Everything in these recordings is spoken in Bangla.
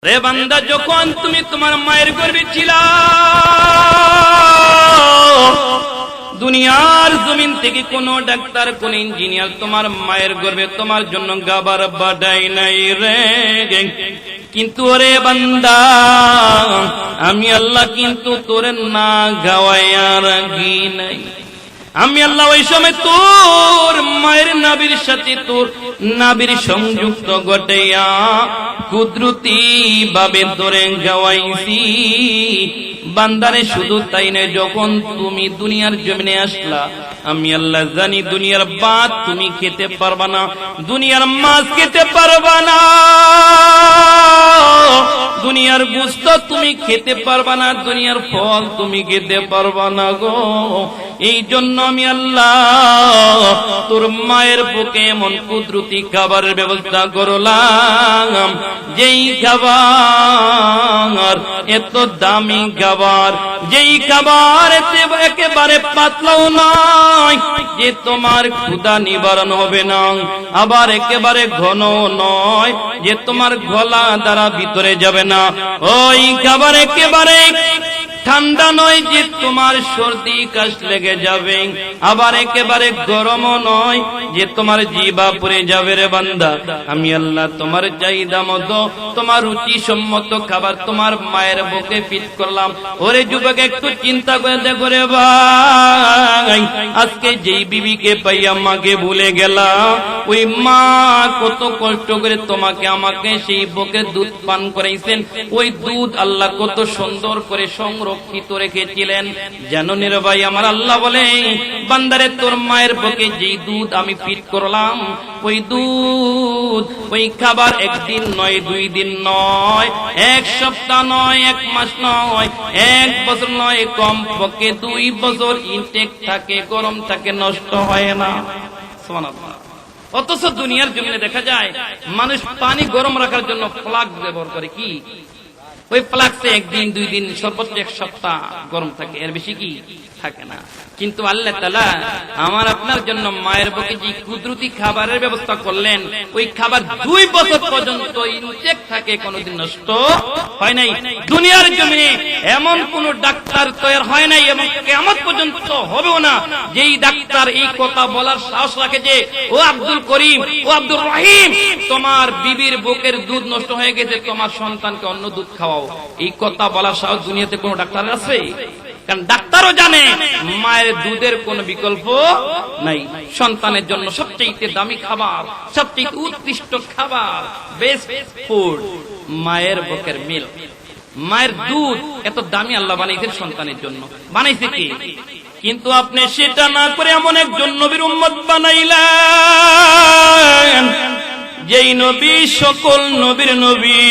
রে বান্দা, যখন তুমি তোমার মায়ের গর্ভে ছিলা, দুনিয়ার জমিন থেকে কোন ডাক্তার, কোন ইঞ্জিনিয়ার তোমার মায়ের গর্ভে তোমার জন্য গাবার বাড়াই নাই রে। কিন্তু ওরে বান্দা, আমি আল্লাহ কিন্তু তোরে না গাওয়াইয়া রাখি নাই। আমি আল্লাহ ওই সময় তোর মায়ের নাভির সাথে তোর নাভির সংযুক্ত ঘটাইয়া কুদরতি ভাবে তোরে গাওয়াইছি। বান্দারে শুধু তাই নয়, যখন তুমি দুনিয়ার জমিনে আসলা, আমি আল্লাহ জানি দুনিয়ার ভাত তুমি খেতে পারবা না, দুনিয়ার মাছ খেতে পারবা না, দুনিয়ার গোশত তুমি খেতে পারবা না, দুনিয়ার ফল তুমি খেতে পারবা না গো। এই জন্য আমি আল্লাহ তোর মায়ের বুকে এমন কুদরতি খাবারের ব্যবস্থা করলাম, যেই খাবার এত দামি খাবার, যেই খাবার একেবারে পাতলাও নয় যে তোমার ক্ষুধা নিবারণ হবে না, আবার একেবারে ঘন নয় যে তোমার গলা দ্বারা ভিতরে যাবে না। ওই খাবার একেবারে ঠান্ডা নয় যে তোমার সর্দি কাশ লেগে যাবে, আবার একেবারে গরমও নয় যে তোমার জিহ্বা পুড়ে যাবে। রে বান্দা, আমি আল্লাহ তোমার চাহিদা মতো, তোমার রুচি সম্মত খাবার তোমার মায়ের বুকে ফিট করলাম। ওরে যুবক, একটু চিন্তা করে দেখো রে ভাই, আজকে যেই বিবিকে পাইয়া মাকে ভুলে গেলা, ওই মা কত কষ্ট করে তোমাকে আমাকে সেই বুকে দুধ পান করাইছেন। ওই দুধ আল্লাহ কত সুন্দর করে সংরক্ষিত রেখেছিলেন জানো রে ভাই। আমার আল্লাহ বলে, বান্দারে তোর মায়ের বুকে যেই দুধ আমি ফিট করলাম, ওই দুধ, ওই খাবার একদিন নয়, 2 দিন নয়, 1 সপ্তাহ নয়, 1 মাস নয়, 1 বছর নয়, কম পক্ষে 2 বছর ইনটেক থাকে, গরম থাকে, নষ্ট হয় না। সুবহানাল্লাহ। অথচ দুনিয়ার জমিনে দেখা যায় মানুষ পানি গরম রাখার জন্য প্লাগ ব্যবহার করে। কি ওই প্লাগসে 1 দিন 2 দিন, সর্বোচ্চ 1 সপ্তাহ গরম থাকে, এর বেশি কি থাকে না। কিন্তু আল্লাহ তাআলা আমার আপনার জন্য মায়ের বুকে যে কুদরতি খাবারের ব্যবস্থা করলেন, ওই খাবার 2 বছর পর্যন্ত ইনটেক থাকে, কোনোদিন নষ্ট হয় নাই। দুনিয়ার জমিনে এমন কোন ডাক্তার তৈরি হয় নাই এবং কিয়ামত পর্যন্ত হবেও না, যেই ডাক্তার এই কথা বলার সাহস রাখে যে, ও আব্দুল করিম, ও আব্দুর রহিম, তোমার বিবির বুকের দুধ নষ্ট হয়ে গেছে, তোমার সন্তানকে অন্য দুধ খাওয়াও। এই কথা বলার সাহস দুনিয়াতে কোন ডাক্তার আছে? কারণ ডাক্তারও জানে মায়ের দুধের কোন বিকল্প নাই। সন্তানের জন্য সবচেয়ে দামি খাবার, সবচেয়ে উৎকৃষ্ট খাবার, বেস্ট ফুড মায়ের বুকের মিল্ক, মায়ের দুধ। এত দামি আল্লাহ বানাইছেন সন্তানের জন্য। বানাইছে কি? কিন্তু আপনি সেটা না করে এমন একজন নবীর উম্মত বানাইলেন, যেই নবী সকল নবীর নবী,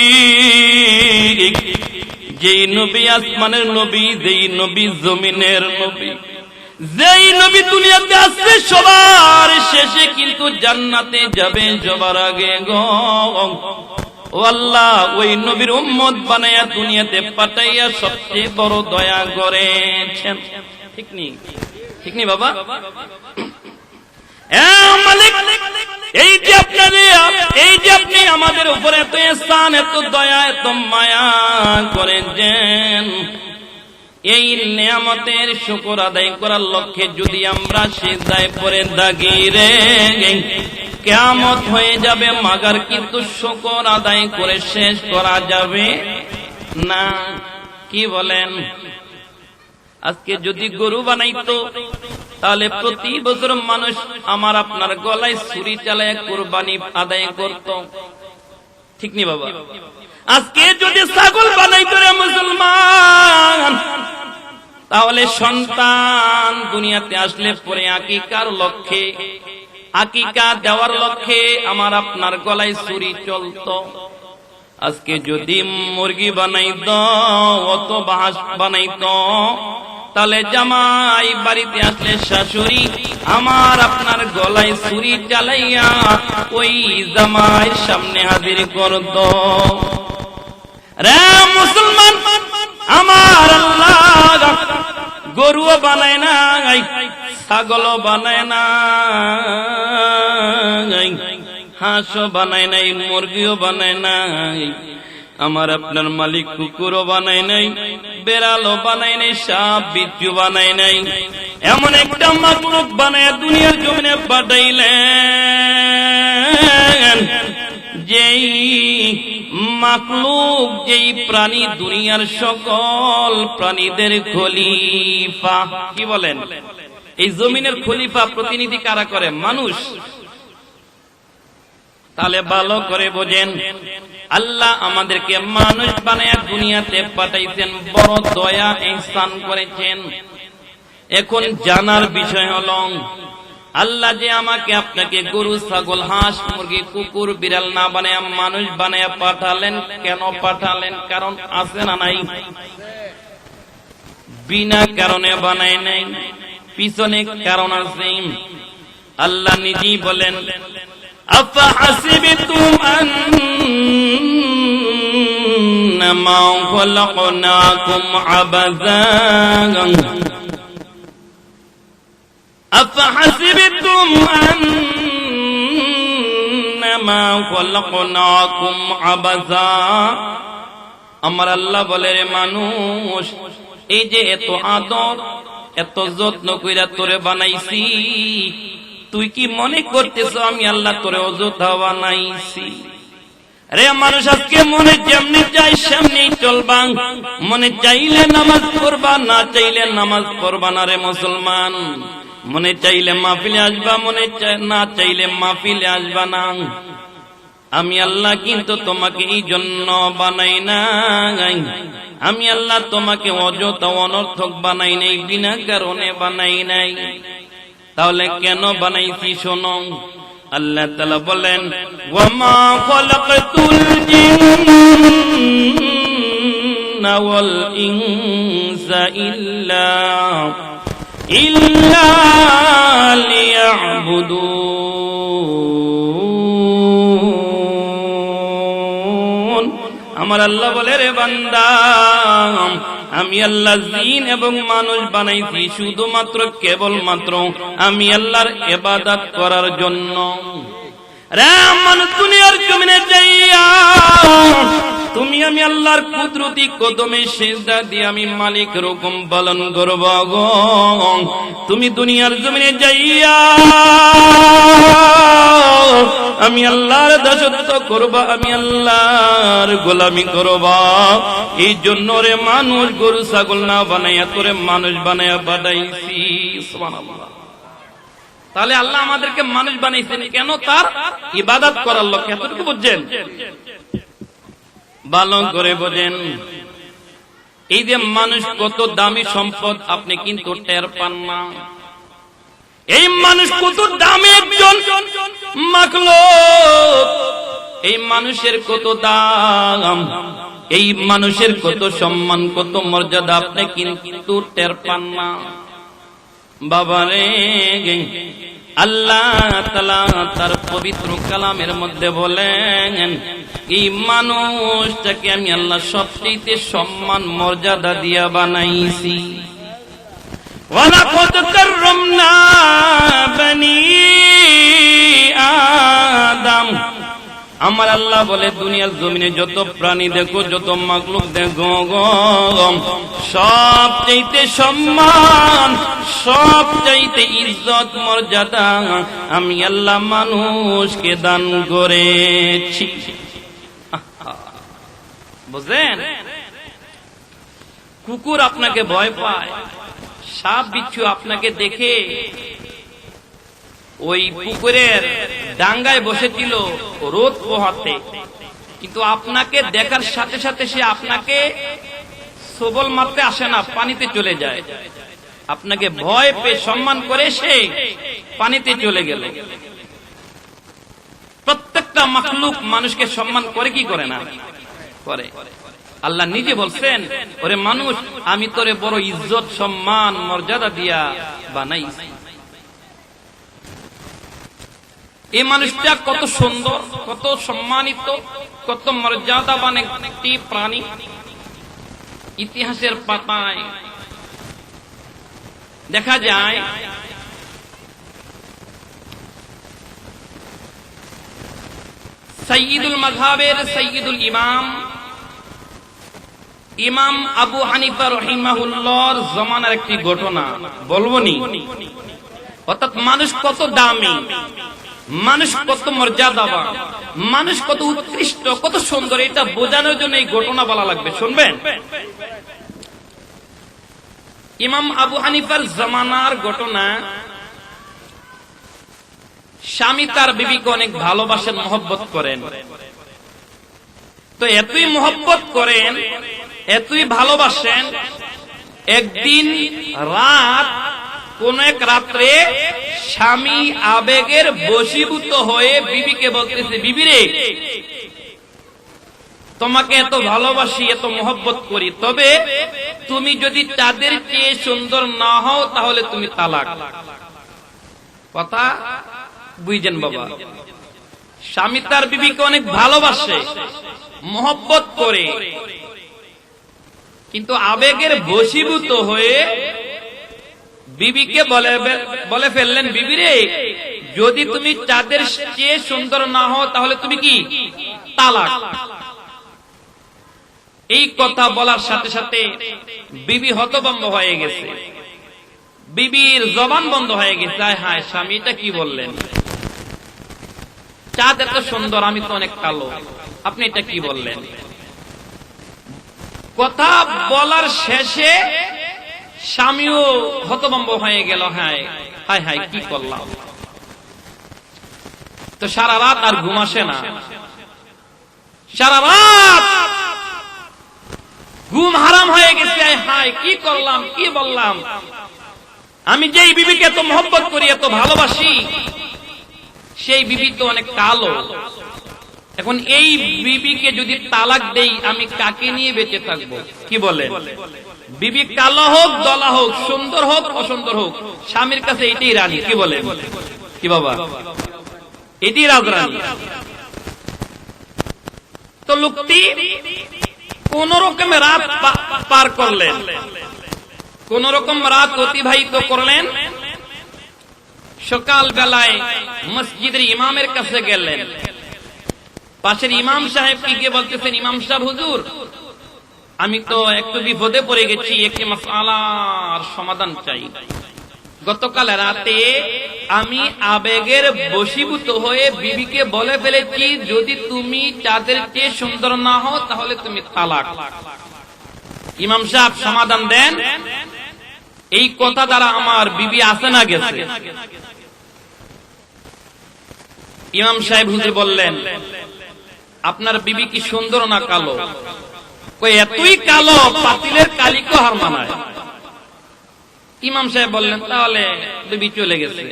যেই নবী আসমানের নবী, যেই নবী জমিনের নবী, যেই নবী দুনিয়াতে আসছে সবার শেষে কিন্তু জান্নাতে যাবে সবার আগে গো। ও আল্লাহ, ওই নবীর উম্মত বানাইয়া দুনিয়াতে পাঠাইয়া সবচেয়ে বড় দয়া করেছেন। ঠিক নি? ঠিক নি বাবা? মালিক, এই যে আপনি আমাদের উপরে এত ইহসান, এত দয়া, এত মায়া করেছেন, এই নিয়ামতের শুকর আদায় করার লক্ষ্যে যদি আমরা সিজদায় পড়ে থাকি রে, কিয়ামত হয়ে যাবে মাগার, কিন্তু শুকর আদায় করে শেষ করা যাবে না। কি বলেন? আজকে যদি গরু বানাইতো, তাহলে প্রতি বছর মানুষ আমার আপনার গলায় ছুরি চালায় কুরবানি আদায় করত। ঠিক নি বাবা? আজকে যদি ছাগল বানাইতো রে মুসলমান, তাহলে সন্তান দুনিয়াতে আসলে পরে আকিকার লক্ষ্যে, আকিকা দেওয়ার লক্ষ্যে আমার আপনার গলায় ছুরি চলত। আজকে যদি মুরগি বানাইতো, অত বাঁশ বানাইতো, তাহলে জামাই বাড়িতে আসলে শাশুড়ি আমার আপনার গলায় ছুরি চালাইয়া ওই জামাইয়ের সামনে হাজির করত। রে মুসলমান, আমার আল্লাহ গরুও বানায় না, ছাগলও বানায় না, হাঁসও বানায় নাই, মুরগিও বানায় নাই, আমার আপনার মালিক কুকুরও বানায় নাই, বেড়ালও বানায় নাই, সাপ বিচ্ছু বানায় নাই, এমন একটা মাখলুক বানায় দুনিয়ার জমিনে পাঠাইলেন, যেই মাখলুক, যেই প্রাণী দুনিয়ার সকল প্রাণীদের খলিফা। কি বলেন? এই জমিনের খলিফা প্রতিনিধি কারা করে? মানুষ। তাহলে ভালো করে বোঝেন, আল্লাহ আমাদেরকে মানুষ বানায়া দুনিয়াতে পাঠাইছেন, বড় দয়া ইহসান করেছেন। এখন জানার বিষয় হলো, আল্লাহ যে আমাকে আপনাকে গরু, ছাগল, হাঁস, মুরগি, কুকুর, বিড়াল না বানায়া মানুষ বানায়া পাঠালেন, কেন পাঠালেন? কারণ আছে না নাই? বিনা কারণে বানায় নাই, পিছনে কারণ আছে। আল্লাহ নিজেই বলেন, আফাহাসিবতুম আন্নামা খালাকনাকুম আবাযান আফাহাসিবতুম আন্নামা খালাকনাকুম আবাযা। আমার আল্লাহ বলে, রে মানুষ, এই যে এত আদর, এত যত্ন কইরা তোরে বানাইছি, তুই কি মনে করতেছ আমি আল্লাহ তোরে অযথা বানাইছি? রে মানুষ, আজকে মনে যেমনি চাই সেমনি চলবা, মনে চাইলে নামাজ পড়বা, না চাইলে নামাজ পড়বা না। রে মুসলমান, মনে চাইলে মাহফিলে আসবা, মনে না চাইলে মাহফিলে আসবা না। আমি আল্লাহ কিন্তু তোমাকে এই জন্য বানাই নাই, আমি আল্লাহ তোমাকে অযথা অনর্থক বানাই নাই, বিনা কারণে বানাই নাই। তাহলে কেন বানাইছি শোনো, আল্লাহ তাআলা বলেন, ওয়ামা খালাকতুল জিন্না ওয়াল ইনসা ইল্লা লিয়াবুদুন। আমার আল্লাহ বলে, রে বান্দা, আমি আল্লাহ জিন এবং মানুষ বানাইছি শুধুমাত্র কেবলমাত্র আমি আল্লাহর ইবাদত করার জন্য। রে মানুষ, দুনিয়ার জমিনে যাইয়া তুমি আমি আল্লাহর কুদরতি কদমে সিজদা দিয়ে আমি মালিক রকম পালন করব গো। তুমি দুনিয়ার জমিনে যাইয়া আমি আল্লাহর দাসত্ব করবা, আমি আল্লাহর গোলামি করবা। এই জন্য রে মানুষ গরু ছাগল না বানাইয়া তোরে মানুষ বানাইয়া পাঠাইছি। সুবহানাল্লাহ। তাহলে আল্লাহ আমাদেরকে মানুষ বানাইছেন কেন? তার ইবাদত করার লক্ষ্যে। এতটুকু বুঝছেন? ভালো করে বোঝেন। এই যে মানুষ কত দামি সম্পদ, আপনি কিন্তু টের পান না। এই মানুষ কত দামি একজন মাখলুক, এই মানুষের কত দাম, এই মানুষের কত সম্মান, কত মর্যাদা, আপনি কিন্তু টের পান না। বাবারে, আল্লাহ তাআলা তার পবিত্র কালামের মধ্যে বলেন, এই মানুষটাকে আমি আল্লাহ সবচেয়ে সম্মান মর্যাদা দিয়া বানাইছি। ওয়ালাকাদ কাররামনা বনি আদম। আমার আল্লাহ বলে, দুনিয়ার জমিনে যত প্রাণী দেখো, যত মাখলুক দেখো গো, সবচাইতে সম্মান, সবচাইতে ইজ্জত মর্যাদা আমি আল্লাহ মানুষকে দান করেছি। বুঝলেন? কুকুর আপনাকে ভয় পায়, সাপ বিচ্ছু আপনাকে দেখে ওই পুকুরের ডাঙ্গায় বসেছিল রোদ পোহাতে, কিন্তু আপনাকে দেখার সাথে সাথে সে আপনাকে সবল মারতে আসে না, পানিতে চলে যায়। আপনাকে ভয় পেয়ে সম্মান করে সে পানিতে চলে গেল। প্রত্যেকটা মাখলুক মানুষকে সম্মান করে কি করে না? করে। আল্লাহ নিজে বলছেন, ওরে মানুষ, আমি তোরে বড় ইজ্জত সম্মান মর্যাদা দিয়া বানাইছি। এই মানুষটা কত সুন্দর, কত সম্মানিত, কত মর্যাদাবান একটি প্রাণী। ইতিহাসের পাতায় দেখা যায় সাইয়্যিদুল মাযহাবের সাইয়্যিদুল ইমাম ইমাম আবু হানিফা রাহিমাহুল্লাহর জামানার একটি ঘটনা বলবনি। অর্থাৎ মানুষ কত দামি, মানুষ কত মর্যাদাবান, মানুষ কত উৎকৃষ্ট, কত সুন্দর, এটা বোঝানোর জন্য এই ঘটনা বলা লাগবে। শুনবেন, ইমাম আবু হানিফার জামানার ঘটনা। স্বামী তার বিবিকে অনেক ভালোবাসেন, মহব্বত করেন। তো এতই মহব্বত করেন, এতই ভালোবাসেন, একদিন রাত, কোন এক রাত্রে স্বামী আবেগের বশীভূত হয়ে বিবিকে বলতেছে, বিবি রে, তোমাকে এত ভালোবাসি, এত মহব্বত করি, তবে তুমি যদি তাদের চেয়ে সুন্দর না হও তাহলে তুমি তালাক। কথা বুঝছেন বাবা? স্বামী তার বিবিকে অনেক ভালোবাসে, মহব্বত করে, কিন্তু আবেগের বশীভূত হয়ে বিবিকে বলে ফেললেন, বিবি রে, যদি তুমি তাদের চেয়ে সুন্দর না হও তাহলে তুমি কি তালাক। এই কথা বলার সাথে সাথে বিবি হতভম্ব হয়ে গেছে, বিবির জবান বন্ধ হয়ে গেছে। হায়, স্বামীটা কি বললেন? চাঁদ এত সুন্দর, আমি তো অনেক কালো, আপনি এটা কি বললেন? কথা বলার শেষে স্বামীও হতভম্ব হয়ে গেল। হায় হায় হায়, কি করলাম? তো সারা রাত আর ঘুম আসে না, সারা রাত ঘুম হারাম হয়ে গেছে। হায়, কি করলাম, কি বললাম? আমি যেই বিবিকে এত মহব্বত করি, এত ভালোবাসি, সেই বিবি তো অনেক কালো। এখন এই বিবিকে যদি তালাক দেই, আমি কাকে নিয়ে বেঁচে থাকবো? কি বলেন? বিবি কালো হোক, দলা হোক, সুন্দর হোক, অসুন্দর হোক, স্বামীর কাছে এটাই রানী। কি বলেন? কি বাবা, এটাই রাজরানী। তো লোকটি কোন রকমে রাত পার করলেন, কোন রকম রাত অতিবাহিত করলেন। সকাল বেলায় মসজিদের ইমামের কাছে গেলেন। পাশের ইমাম সাহেব কি গিয়ে বলতেছেন, ইমাম সাহেব হুজুর, আমি তো একটু বিপদে পড়ে গেছি, একটি মাসআলার সমাধান চাই। গতকাল রাতে আমি আবেগের বশীভূত হয়ে বিবিকে বলে ফেলেছি, যদি তুমি তাদের চেয়ে সুন্দর না হও তাহলে তুমি তালাক। ইমাম সাহেব সমাধান দেন, এই কথা দ্বারা আমার বিবি আসে না গেছে। ইমাম সাহেব হুজুর বললেন, আপনার বিবি কি সুন্দর না কালো? কই, এতই কালো, পাতিলের কালিকে হার মানায়। ইমাম সাহেব বললেন, তাহলে বিবি চলে গেছে।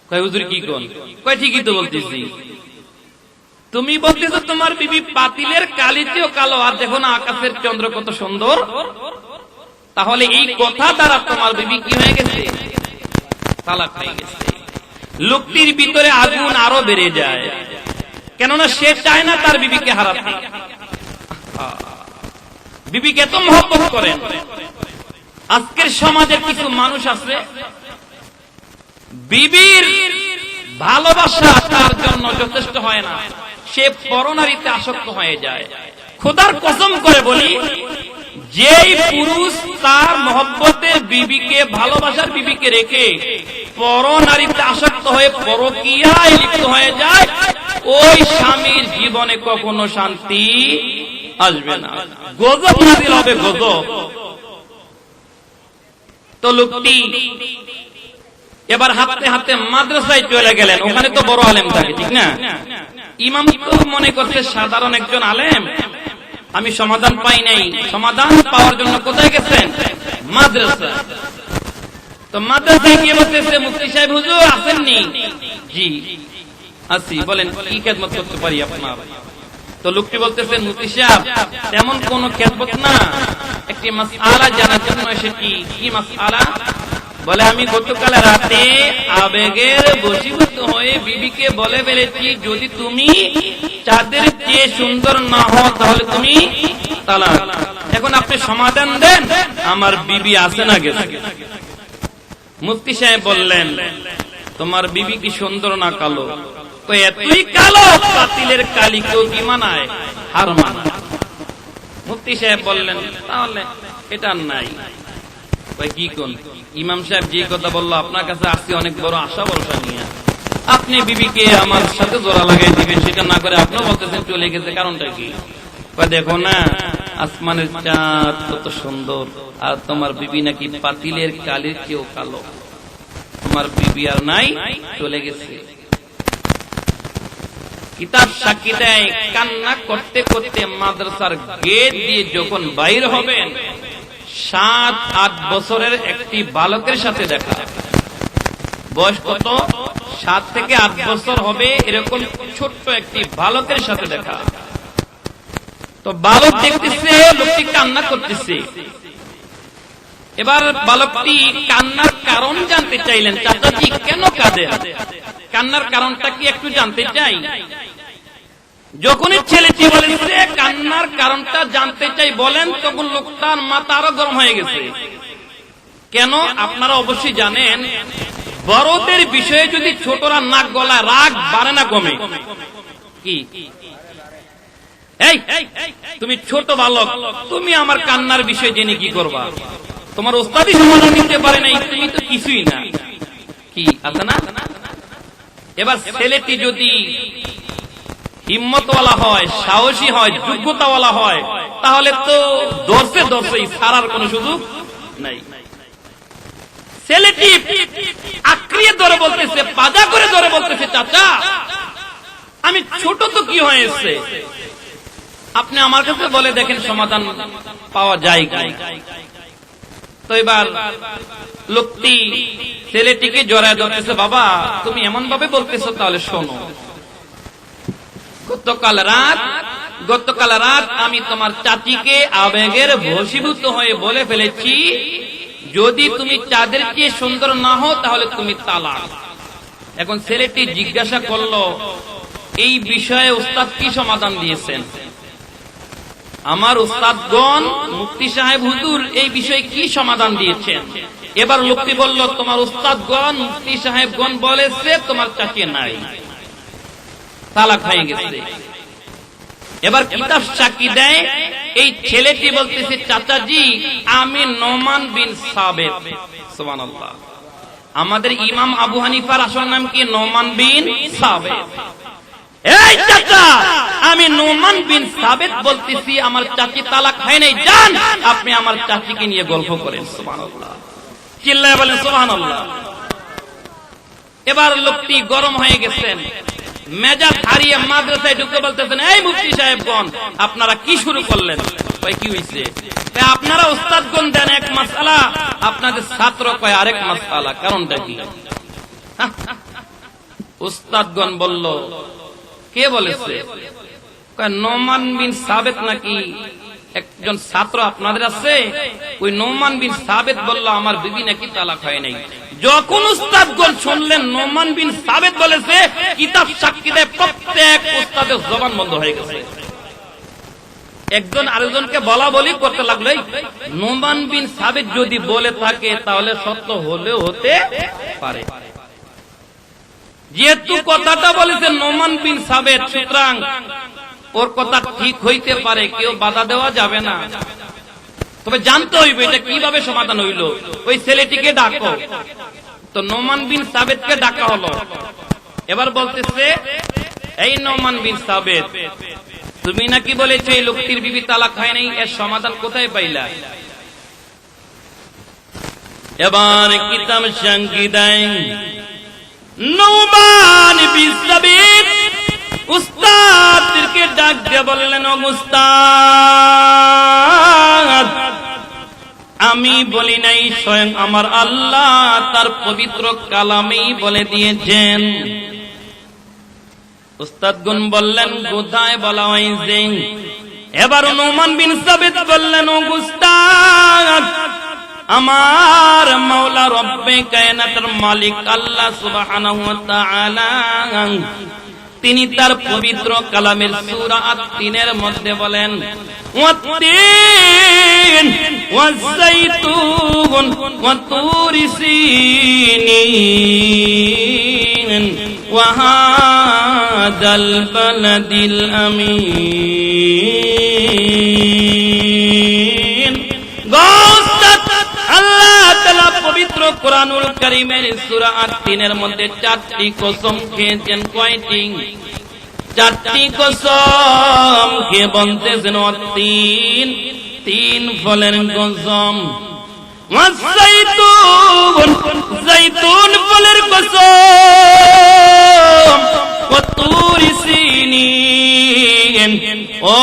কয়, হুজুর কি কোন? কয়, ঠিকই তো বলতেছি। তুমি বলতেছো তোমার বিবি পাতিলের কালিতেও কালো, আর দেখো না আকাশের চন্দ্র কত সুন্দর। তাহলে এই কথা দ্বারা তোমার বিবি কি হয়ে গেছে? তালাক হয়ে গেছে। লোকটির ভিতরে আগুন আরো বেড়ে যায়, কেননা সে চায় না তার বিবিকে হারাতে। বিবিকে এত মহব্বত করেন। আজকের সমাজের কিছু মানুষ আছে, বিবির ভালোবাসা তার জন্য যথেষ্ট হয় না, সে পরনারীতে আসক্ত হয়ে যায়। খোদার কসম করে বলি, যেই পুরুষ তার মহব্বতের বিবিকে, ভালোবাসার বিবিকে রেখে পরনারীতে আসক্ত হয়ে পরকীয়ায় লিপ্ত হয়ে যায়, ওই স্বামীর জীবনে কখনো শান্তি আসবে না, গজব নাযিল হবে, গজব। তো লোকটি এবার হাঁটতে হাঁটতে মাদ্রাসায় চলে গেলেন। ওখানে তো বড় আলেম থাকে, ঠিক না? ইমাম তো মনে করছে সাধারণ একজন আলেম, আমি সমাধান পাই নাই। সমাধান পাওয়ার জন্য কোথায় গেছেন? মাদ্রাসা। তো মাদ্রাসায় গিয়ে বলতেছে, মুফতি সাহেব হুজুর আসেননি? জি আসি, বলেন কি খেদমত করতে পারি আপনার? তো লোকটি বলতেছে, মুফতি সাহেব তেমন কোন খেদমত না, একটি মাসআলা জানার জন্য এসেছি। কি মাসআলা? বলে, আমি গতকাল রাতে আবেগের বশীভূত হয়ে বিবিকে বলে ফেলেছি, যদি তুমি তাদের চেয়ে সুন্দর না হও তাহলে তুমি তালাক। এখন আপনি সমাধান দেন, আমার বিবি আসে না গেছে। মুফতি সাহেব বললেন, তোমার বিবি কি সুন্দর না কালো? তো এতই কালো, পাতিলের কালিকেও কি মানায়? হার মানায়। মুফতি সাহেব বললেন তাহলে এটা নাই। কি কোন ইমাম সাহেব যে কথা বললো আপনার কাছে আসছি অনেক বড় আশা ভরসা নিয়ে, আপনি বিবিকে আমার সাথে জোড়া লাগাই দিবেন, সেটা না করে আপনিও বলতেছেন চলে গেছে, কারণটা কি? দেখো না আসমানের চাঁদ কত সুন্দর, আর তোমার বিবি নাকি পাতিলের কালির চেয়েও কালো, তোমার বিবি আর নাই, চলে গেছে। কিতাব সাক্ষী দেয় কান্না করতে করতে মাদ্রাসার গেট দিয়ে যখন বাইর হবেন 7-8 বছরের একটি বালকের সাথে দেখা। বয়স কত? 7 থেকে 8 বছর হবে, এরকম ছোট্ট একটি বালকের সাথে দেখা। তো বালক দেখতেছে লোকটি কান্না করতেছে। এবার বালকটি কান্নার কারণ জানতে চাইলেন, চাচাজি কেন কাঁদে, কান্নার কারণটা কি একটু জানতে চাই। যখনই ছেলেটি বলেছে কান্নার কারণটা জানতে চাই বলেন, তখন লোকটার মাথা আরো গরম হয়ে গেছে। কেন? আপনারা অবশ্যই জানেন বড়দের বিষয়ে যদি ছোটরা নাক গলায়, রাগ বাড়ে না কমে? কি এই তুমি ছোট বালক, তুমি আমার কান্নার বিষয় জেনে কি করবা? তোমার ওস্তাদি সমাধান দিতে পারে নাই, তুমি তো কিছুই না, কি আছে না? এবার ছেলেটি যদি হিম্মতওয়ালা হয়, সাহসী হয়, যোগ্যতাওয়ালা হয়, তাহলে তো দর্শে ছাড়ার কোন সুযোগ নাই। ছেলেটি আক্রিয়ে ধরে বলতেছে, পাজা করে ধরে বলতেছে, চাচা আমি ছোট তো কি হয়েছে, আপনি আমার কাছে বলে দেখেন সমাধান পাওয়া যায় কি। তো এবার লোকটি ছেলেটিকে জড়ায় ধরতেছে, বাবা তুমি এমন ভাবে বলতেছো, তাহলে শোনো, গতকাল রাত আমি তোমার চাচিকে আবেগের বশীভূত হয়ে বলে ফেলেছি, যদি তুমি চাঁদের চেয়ে সুন্দর না হও তাহলে তুমি তালাক। এখন ছেলেটি জিজ্ঞাসা করলো, এই বিষয়ে উস্তাদ কি সমাধান দিয়েছেন? আমার উস্তাদগণ মুফতি সাহেব হুজুর এই বিষয়ে কি সমাধান দিয়েছেন? এবার লোকটি বলল, তোমার উস্তাদগণ মুফতি সাহেবগণ বলেছে তোমার চাচি নাই, তালাক হয়ে গেছে। এবার কিতাব সাক্ষী দেয় এই ছেলেটি বলতেছে, চাচাজি আমি নোমান বিন সাবেত। সুবহানাল্লাহ। আমাদের ইমাম আবু হানিফার আসল নাম কি? নোমান বিন সাবেত। এই চাচা আমি নোমান বিন সাবেত বলতেছি, আমার চাচি তালাক হয় নাই, যান আপনি আমার চাচিকে নিয়ে গল্প করেন। সুবহানাল্লাহ, চিল্লায় বলেন সুবহানাল্লাহ। এবার লোকটি গরম হয়ে গেছেন, মেজাজ হারিয়ে মাদ্রাসায় ঢুকে বলতেছেন, এই মুফতি সাহেবগণ আপনারা কি শুরু করলেন? ভাই কি হয়েছে? আপনারা উস্তাদগণ দেন এক মাসআলা, আপনাদের ছাত্র কয় আরেক মাসআলা, কারণটা কি? উস্তাদগণ বলল, কে বলেছে? কয় নোমান বিন সাবেত নাকি একজন ছাত্র আপনাদের আছে, ওই নোমান বিন সাবেত বলল আমার বিবি নাকি তালাক হয় নাই। যখন উস্তাদগণ শুনলেন নোমান বিন সাবেত বলেছে, কিতাব সাক্ষী দেয় প্রত্যেক উস্তাদের জবান বন্ধ হয়ে গেছে। একজন আরেকজনকে বলা বলি করতে লাগলো, নোমান বিন সাবেত যদি বলে থাকে তাহলে সত্য হলেও হতে পারে, যেহেতু কথাটা বলেছে নোমান বিন সাবেত, সুতরাং ওর কথা ঠিক হইতে পারে, কেউ বাধা দেওয়া যাবে না। তবে জানতে হইবে এটা কিভাবে সমাধান হইল। ওই ছেলেটিকে ডাকো। তো নোমান বিন সাবেতকে ডাকা হলো। এবার বলতেছে, এই নোমান বিন সাবেত তুমি নাকি বলেছো এই লোকটির বিবি তালাক হয় নাই, এর সমাধান কোথায় পাইলা? এবার কিতাব সাক্ষী দেয় নোমান বিন সাবেত উস্তাদকে ডাক দিয়ে বললেন, ও উস্তাদ আমি বলি নাই, স্বয়ং আমার আল্লাহ তার পবিত্র কালামেই বলে দিয়েছেন। উস্তাদগণ বললেন, কোথায় বলা হয়েছে? এবার নোমান বিন সাবেত বললেন, ও উস্তাদ আমার মাওলা রব্বে কায়নাতের মালিক আল্লাহ সুবহানাহু ওয়া তাআলা তিনি তার পবিত্র কালামের সূরা আত-তিনের মধ্যে বলেন, ওয়াত-তিন ওয়াজ-যাইতুন ওয়া তুরি সিনিন ওয়া হাযাল বালাদিল আমিন। কোরআনুল কারীমের সূরা আত-তিনের মধ্যে 4টি কসম খেয়েছেন। কয়টি? 4টি কসম খেয়ে বলতেছেন তিন ফলের কসম। জাইতুন ফলের কসম, ওয়াতুর সিনিন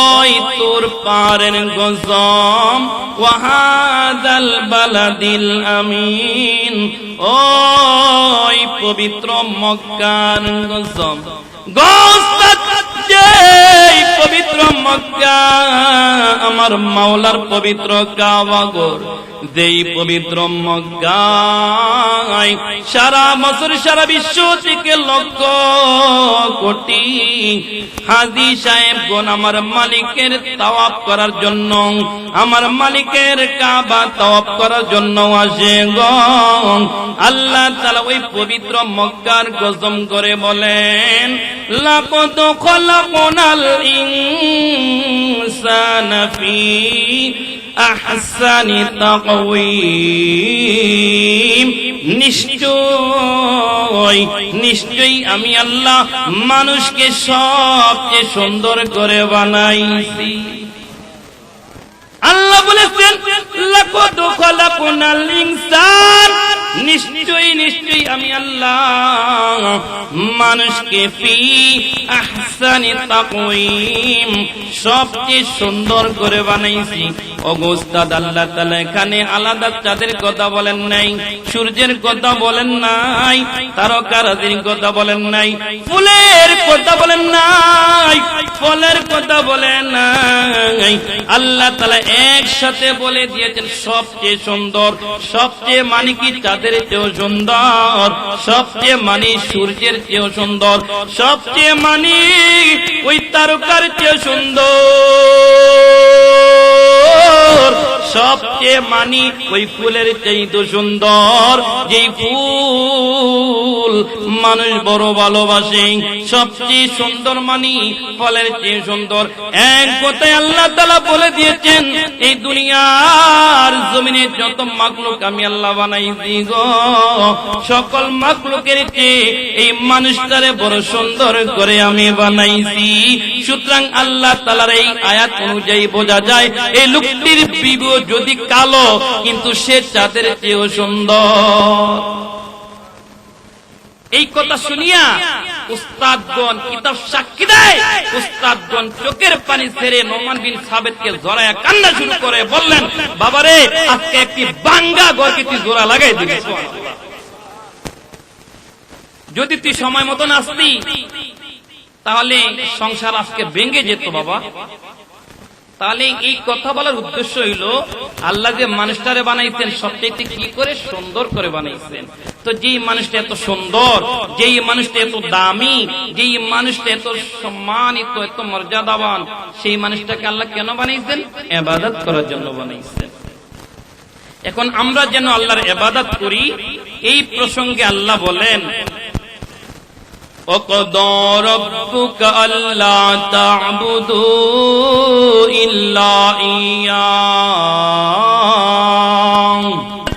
ওই তুর পাহাড়ের কসম, ওয়াহাদাল বালাদিল আমিন ওই পবিত্র মক্কার কসম। পবিত্র মক্কা আমার মাওলার পবিত্র কাবা ঘর, যেই পবিত্র মক্কায় সারা বছর সারা বিশ্ব থেকে লক্ষ কোটি হাজী সাহেবগণ আমার মালিকের তাওয়াফ করার জন্য, আমার মালিকের কাবা তাওয়াফ করার জন্য আসে গো। আল্লাহ তাআলা ওই পবিত্র মক্কার কসম করে বলেন, লাকাদ খালাকনাল ইনসানা ফি আহসানি তাকওয়িম, নিশ্চয়ই আমি আল্লাহ মানুষকে সবচেয়ে সুন্দর করে বানাইছি। আল্লাহ বলেছেন লাকাদ খালাকনাল ইনসান, নিশ্চয়ই আমি আল্লাহ মানুষকে ফি আহসানি তাকওয়িম সবচেয়ে সুন্দর করে বানাইছি। ওস্তাদ, আল্লাহ তাআলা এখানে আলাদা চাঁদের কথা বলেন নাই, সূর্যের কথা বলেন নাই, তারকারাজির কথা বলেন নাই, ফুলের কথা বলেন নাই, ফলের কথা বলেন নাই। আল্লাহ তাআলা একসাথে বলে দিয়েছেন সবচেয়ে সুন্দর, সবচেয়ে মানে কি চাঁদের চেয়েও সুন্দর, সবচেয়ে মানে সূর্যের চেয়েও সুন্দর, সবচেয়ে মানে ওই তারকার চেয়েও সুন্দর, সবচেয়ে মানি ওই ফুলের চাইতে সুন্দর, যেই ফুল মানুষ বড় ভালোবাসে, সবচেয়ে সুন্দর মানি ফলের চেয়ে সুন্দর। এক কথায় আল্লাহ তাআলা বলে দিয়েছেন এই দুনিয়ার জমিনে যত মাখলুক আমি আল্লাহ বানাইছি গো, সকল মাখলুকের চেয়ে এই মানুষটারে বড় সুন্দর করে আমি বানাইছি। সুতরাং আল্লাহ তাআলার এই আয়াত অনুযায়ী বোঝা যায় এই লোকটির বিবি যদি কালো কিন্তু সে চাঁদের চেয়েও সুন্দর। এই কথা শুনিয়া উস্তাদগণ কিতাব সাক্ষী দেয়, উস্তাদগণ চোখের পানি ছেড়ে নোমান বিন সাবিতকে জড়ায়া কান্না শুরু করে বললেন, বাবারে আজকে একটি বাঙ্গা ঘরকে তুই জোড়া লাগাই দিবি, যদি তুই সময় মতন আসতি তাহলে সংসার আজকে ভেঙে যেত বাবা। তাহলে এই কথা বলার উদ্দেশ্য হইল আল্লাহ যে মানুষটারে বানাইছেন সবচেয়ে কি করে সুন্দর করে বানাইছেন। তো যেই মানুষটা এত সুন্দর, যেই মানুষটা এত দামি, যেই মানুষটা এত সম্মানিত, এত মর্যাদাবান, সেই মানুষটাকে আল্লাহ কেন বানাইছেন? ইবাদত করার জন্য বানাইছেন। এখন আমরা যেন আল্লাহর ইবাদত করি, এই প্রসঙ্গে আল্লাহ বলেন, وَقَضَى رَبُّكَ أَلَّا تَعْبُدُوا إِلَّا إِيَّاهُ,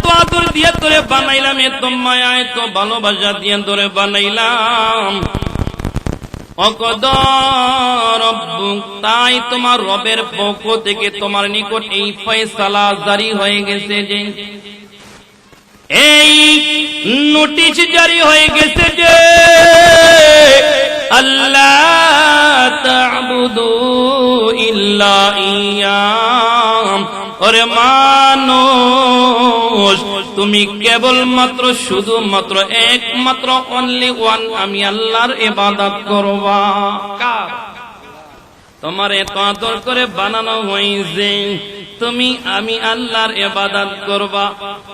তো আদর দিয়ে তোরে বানাইলাম, এত মায়া এত ভালোবাসা দিয়ে তোরে বানাইলাম। وَقَضَى رَبُّكَ, তাই তোমার রবের পক্ষ থেকে তোমার নিকট এই ফয়সালা জারি হয়ে গেছে, যে এই নোটিশ জারি হয়ে গেছে যে আল্লাহ তা'বুদু ইল্লা ইয়্যাহ, ওরে মানুষ তুমি কেবলমাত্র শুধুমাত্র একমাত্র অনলি ওয়ান আমি আল্লাহর ইবাদত করবা। কার? তোমার এত আদর করে বানানো হয়েছে, তুমি আমি আল্লাহর ইবাদত করবা।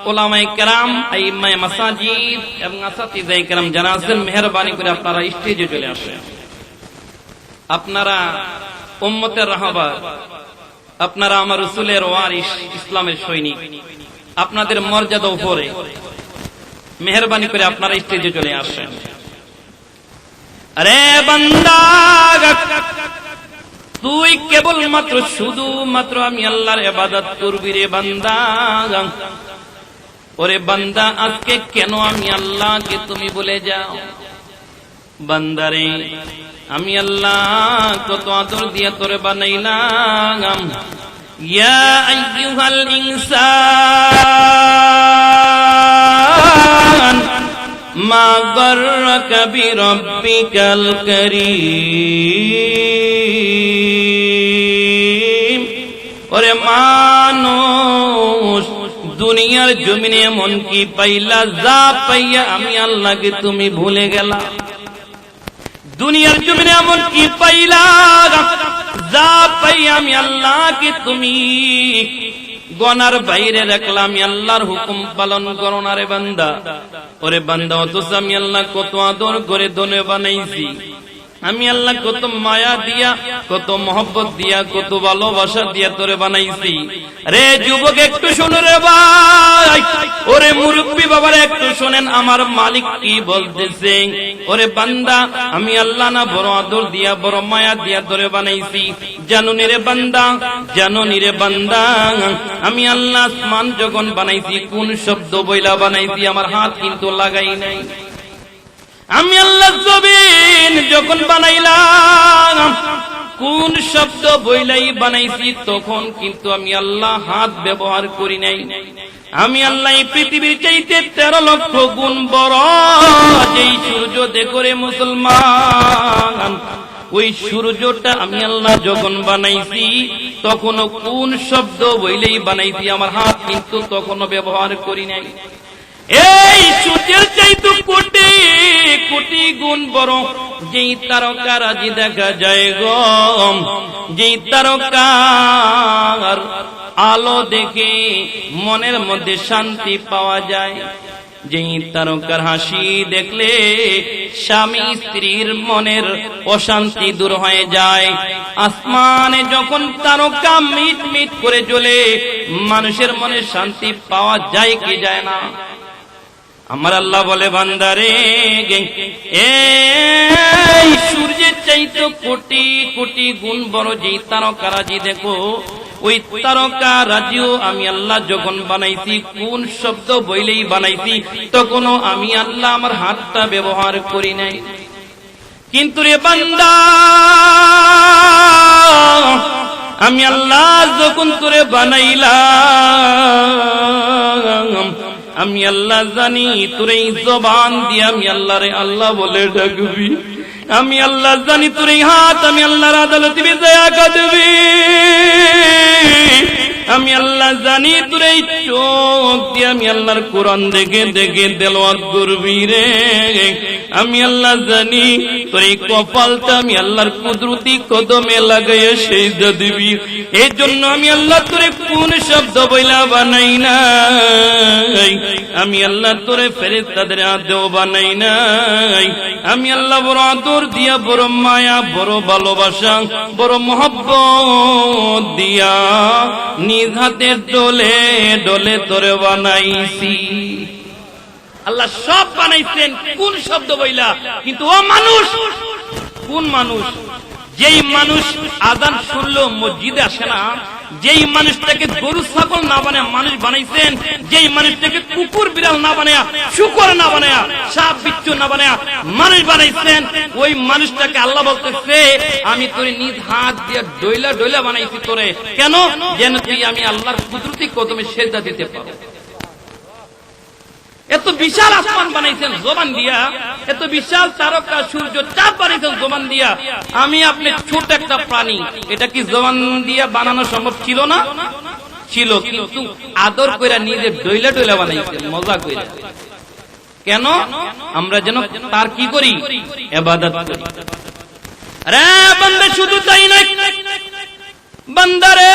উলামায়ে কেরাম, আইম্মায়ে মাসাজিদ এবং আসাতিজায়ে কেরাম যারা আছেন, মেহেরবানি করে আপনারা স্টেজে চলে আসেন। আপনারা উম্মতের রাহবার, আপনারা আমার রাসূলের ওয়ারিস, ইসলামের সৈনিক, আপনাদের মর্যাদা উপরে, মেহেরবানি করে আপনারা স্টেজে চলে আসেন। আরে বান্দা, তুই কেবলমাত্র শুধুমাত্র আমি আল্লাহর ইবাদত করবি রে বান্দা। ওরে বান্দা আজকে কেন আমি আল্লাহকে তুমি বলে যাও? বান্দারে আমি আল্লাহ কত আদর দিয়ে তোরে বানাইলাম। ইয়া আইয়ুহাল ইনসান মা গাররাকা বিরাব্বিকাল কারীম। ওরে মানুষ দুনিয়ার জমিনে এমন কি পাইলা যা পাইয়া আমি আল্লাহকে তুমি ভুলে গেলা? দুনিয়ার জমিনে এমন কি পাইলা যা পাইয়া আমি আল্লাহকে তুমি গনার বাইরে রাখলাম? আমি আল্লাহর হুকুম পালন করো না রে বান্দা। ওরে বান্দা অথচ আমি আল্লাহ কত আদর করে দনে বানাইছি। আমি আল্লাহ কত মায়া দিয়া, কত মহব্বত দিয়া, কত ভালোবাসা দিয়া তোরে বানাইছি। রে যুবক একটু শোনো রে ভাই, ওরে মুরব্বী বাবারা একটু শোনেন আমার মালিক কি বলতেছে। ওরে বান্দা আমি আল্লাহ না বড় আদর দিয়া, বড় মায়া দিয়া তোরে বানাইছি। জানুনি রে বান্দা, জানুনি রে বান্দা, আমি আল্লাহ আসমান যখন বানাইছি কোন শব্দ বইলা বানাইছি? আমার হাত কিন্তু লাগাই নাই। আমি আল্লাহ জমিন যখন বানাইলাম কোন শব্দ বইলাই বানাইছি? তখন কিন্তু আমি আল্লাহ হাত ব্যবহার করি নাই। আমি আল্লাহ এই পৃথিবীর চাইতে 13 লক্ষ গুণ বড় যেই সূর্য দেখো রে মুসলমান, ওই সূর্যটা আমি আল্লাহ যখন বানাইছি তখনও কোন শব্দ বইলেই বানাইছি? আমার হাত কিন্তু তখনও ব্যবহার করি নাই। এই সূর্যের চাইতে কোটি কোটি গুণ বড় যেই তারকারাজি দেখা যায় গো, যেই তারকার আলো দেখে মনের মধ্যে শান্তি পাওয়া যায়, যেই তারকার হাসি দেখলে স্বামী স্ত্রীর মনের অশান্তি দূর হয়ে যায়। আসমানে যখন তারকা মিট মিট করে জ্বলে মানুষের মনে শান্তি পাওয়া যায় কি যায় না? আমার আল্লাহ বলে বান্দারে এই সূর্যের চাইতে কোটি কোটি গুণ বড় যেই তারকারাজি দেখো, ওই তারকারাজিও আমি আল্লাহ যখন বানাইছি কোন শব্দ বইলেই বানাইছি? তখনও আমি আল্লাহ আমার হাতটা ব্যবহার করি নাই। কিন্তু রে বান্দা আমি আল্লাহ যখন তোরে বানাইলাম আমি আল্লাহ জানি তোর এই জবান দিয়ে আমি আল্লাহ রে আল্লাহ বলে ডাকবি। আমি আল্লাহ জানি তোর এই হাত আমি আল্লাহর আদালতে বিজয়া কাঁদবি। আমি আল্লাহ জানি তোর এই চোখ দিয়ে আমি আল্লাহর কোরআন দেখে দেখে তেলাওয়াত করবি রে। আমি আল্লাহ জানি তোর এই কপালটা আমি আল্লাহর কুদরতি কদমে লাগাইয়া সেজদা দিবি। এই জন্য আমি আল্লাহ তোরে কোন শব্দ বইলা বানাই নাই। আমি আল্লাহ তোরে ফেরেশতাদের আদেও বানাই নাই। আমি আল্লাহ বড় আদর দিয়া, বড় মায়া, বড় ভালোবাসা, বড় মহব্বত দিয়া নিজ হাতে ডলে ডলে তোরে বানাইছি। আল্লাহ সব বানাইছেন কোন শব্দ বইলা? কিন্তু ও মানুষ, কোন মানুষ? যেই মানুষ আযান শুনলো মসজিদে আসে না, যেই মানুষটাকে গরু ছাগল না বানায় মানুষ বানাইছেন, যেই মানুষটাকে কুকুর বিড়াল না বানায়, শুকর না বানায়, সাপ বিচ্ছু না বানায় মানুষ বানাইছেন, ওই মানুষটাকে আল্লাহ বলতেছে আমি তোরে নিজ হাত দিয়ে ডইলা ডইলা বানাইছি তোরে। কেন? যেন তুই আমি আল্লাহর কুদরতি কদমে সেজদা দিতে পারো। এত বিশাল আসমান বানাইছেন জবান দিয়া, এত বিশাল তারকা সূর্য চাঁদ বানাইছেন জবান দিয়া। আমি আপনি ছোট একটা প্রাণী, এটা কি জবান দিয়া বানানো সম্ভব ছিল না? ছিল, কিন্তু আদর কইরা নিজে ডইলা ডইলা বানাইছেন মজা কইরা। কেন? আমরা যেন তার কি করি? ইবাদত করি। আরে বান্দা শুধু তাই না, বান্দারে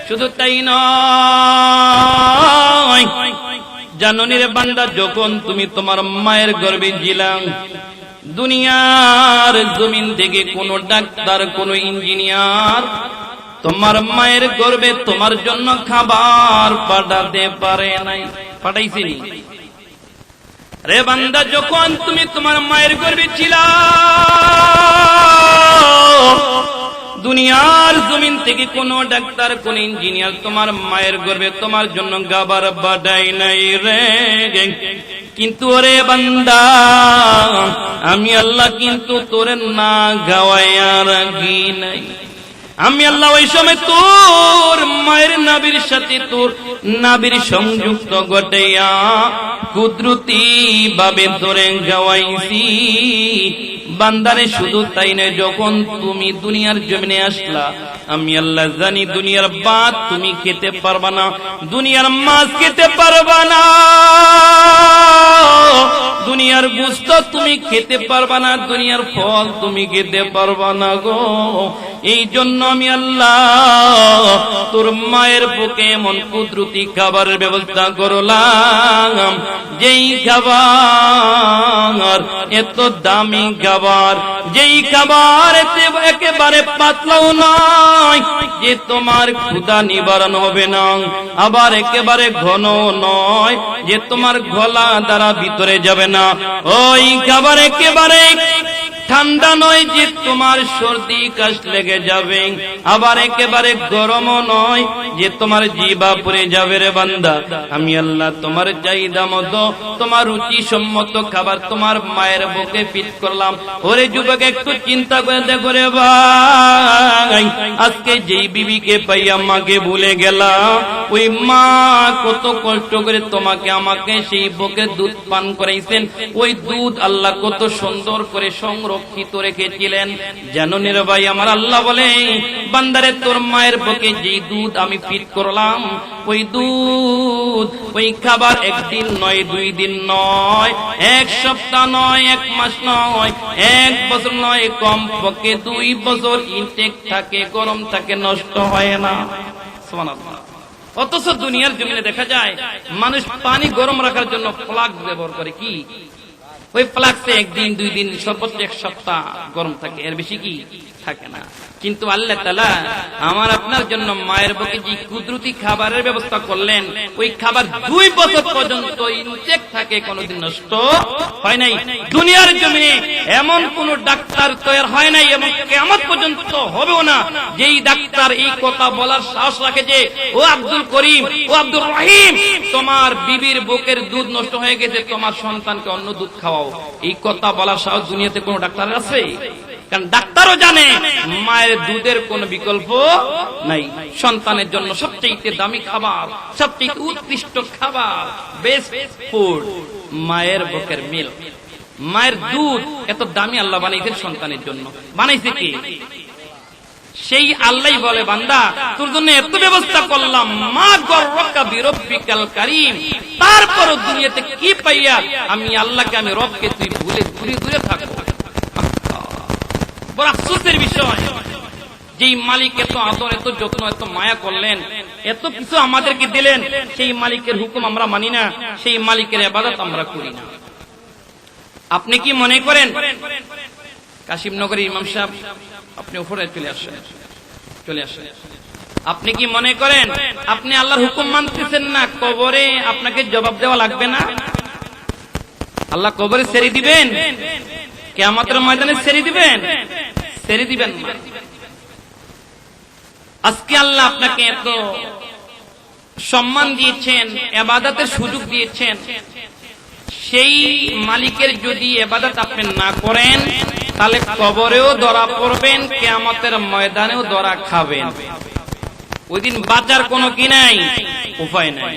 শুধু তাই নয়, জানোনি রে বান্দা যখন তুমি তোমার মায়ের গর্ভে ছিলাম, দুনিয়ার জমিন থেকে কোন ডাক্তার, কোন ইঞ্জিনিয়ার তোমার মায়ের গর্ভে তোমার জন্য খাবার পাঠাতে পারে নাই। পাঠাইছিনি রে বান্দা? যখন তুমি তোমার মায়ের গর্ভে ছিলা, দুনিয়ার জমিন থেকে কোন ডাক্তার কোন ইঞ্জিনিয়ার তোমার মায়ের গর্ভে তোমার জন্য গাবার বাড়াই নাই রে। কিন্তু ওরে বান্দা, আমি আল্লাহ কিন্তু তোরে না গাওয়াইয়া রাখি নাই। আমি আল্লাহ ওই সময় তোর মায়ের নাভির সাথে তোর নাভির সংযুক্ত ঘটাইয়া কুদরতি ভাবে ধরে গাওয়াইছি। বান্দারে শুধু তাই নয়, যখন তুমি দুনিয়ার জমিনে আসলা আমি আল্লাহ জানি দুনিয়ার ভাত তুমি খেতে পারবা না, দুনিয়ার মাছ খেতে পারবা না, দুনিয়ার গোশত তুমি খেতে পারবা না, দুনিয়ার ফল তুমি খেতে পারবা না গো। এই জন্য আমি আল্লাহ তোর মায়ের বুকে এমন কুদরতি খাবারের ব্যবস্থা করলাম, যেই খাবার এত দামি খাবার, যেই খাবার একেবারে পাতলাও নয় যে তোমার ক্ষুধা নিবারণ হবে না, আবার একেবারে ঘন নয় যে তোমার গলা দ্বারা ভিতরে যাবে না। ওই খাবার একেবারে ঠান্ডা নয় যে তোমার সর্দি কাশ লেগে যাবে, আবার একেবারে গরমও নয় যে তোমার জিহ্বা পুড়ে যাবে রে বান্দা। আমি আল্লাহ তোমার চাহিদা মতো তোমার রুচি সম্মত খাবার তোমার মায়ের বুকে ফিট করলাম। ওরে যুবক, একটু চিন্তা করে দেখো রে ভাই, আজকে যেই বিবিকে পাইয়া মাকে ভুলে গেলা, ওই মা কত কষ্ট করে তোমাকে আমাকে সেই বুকে দুধ পান করাইছেন। ওই দুধ আল্লাহ কত সুন্দর করে সংরক্ষিত রেখেছিলেন জানো রে ভাই। আমার আল্লাহ বলে, বান্দারে তোর মায়ের বুকে যেই দুধ আমি ফিট করলাম, ওই দুধ ওই খাবার একদিন নয়, 2 দিন নয়, 1 সপ্তাহ নয়, 1 মাস নয়, 1 বছর নয়, কম পক্ষে 2 বছর ইনটেক থাকে, গরম থাকে, নষ্ট হয় না। সুবহানাল্লাহ। অথচ দুনিয়ার জমিনে দেখা যায় মানুষ পানি গরম রাখার জন্য ফ্লাক্স ব্যবহার করে। কি ওই ফ্লাক্সে 1 দিন 2 দিন সর্বোচ্চ 1 সপ্তাহ গরম থাকে, এর বেশি কি থাকে না। কিন্তু আল্লাহ তাআলা আমার আপনার জন্য মায়ের বুকে যে কুদরতি খাবারের ব্যবস্থা করলেন, ওই খাবার 2 বছর পর্যন্ত ইনটেক থাকে, কোনোদিন নষ্ট হয় নাই। দুনিয়ার জমিনে এমন কোন ডাক্তার তৈরি হয় নাই এবং কিয়ামত পর্যন্ত হবেও না যেই ডাক্তার এই কথা বলার সাহস রাখে যে ও আব্দুল করিম, ও আব্দুর রহিম, তোমার বিবির বুকের দুধ নষ্ট হয়ে গেছে, তোমার সন্তানকে অন্য দুধ খাওয়াও। এই কথা বলার সাহস দুনিয়াতে কোন ডাক্তার আছে? কারণ ডাক্তারও জানে মায়ের দুধের কোনো বিকল্প নাই। সন্তানের জন্য সবচেয়ে দামি খাবার, সবচেয়ে উৎকৃষ্ট খাবার, বেস্ট ফুড মায়ের বুকের মিল্ক, মায়ের দুধ। এত দামি আল্লাহ বানাইছেন সন্তানের জন্য। বানাইছে কি? সেই আল্লাহই বলে, বান্দা তোর জন্য এত ব্যবস্থা করলাম, মা গর্রকা বিরব্বিকাল কারীম, তারপরও দুনিয়াতে কি পাইয়া আমি আল্লাহকে, আমি রবকে তুই ভুলে দূরে দূরে থাকো। বড় আফসোসের বিষয়, যেই মালিক এত আদর, এত যত্ন, এত মায়া করলেন, এত কিছু আমাদেরকে দিলেন, সেই মালিকের হুকুম আমরা মানি না, সেই মালিকের ইবাদত আমরা করি না। আপনি কি মনে করেন কাশিমনগরের ইমাম সাহেব, আপনি উপরে চলে আসেন, চলে আসেন, আপনি কি মনে করেন আপনি আল্লাহর হুকুম মানতেছেন না, কবরে আপনাকে জবাব দেওয়া লাগবে না? আল্লাহ কবরে ছেড়ে দিবেন, কিয়ামতের ময়দানে ছেড়ে দিবেন? ছেড়ে দিবেন না। আজকে আল্লাহ আপনাকে এত সম্মান দিয়েছেন, ইবাদতের সুযোগ দিয়েছেন, সেই মালিকের যদি ইবাদত আপনি না করেন তাহলে কবরেও ধরা পড়বেন, কিয়ামতের ময়দানেও ধরা খাবেন। ওই দিন বাঁচার কোনো কি নাই, উপায় নাই।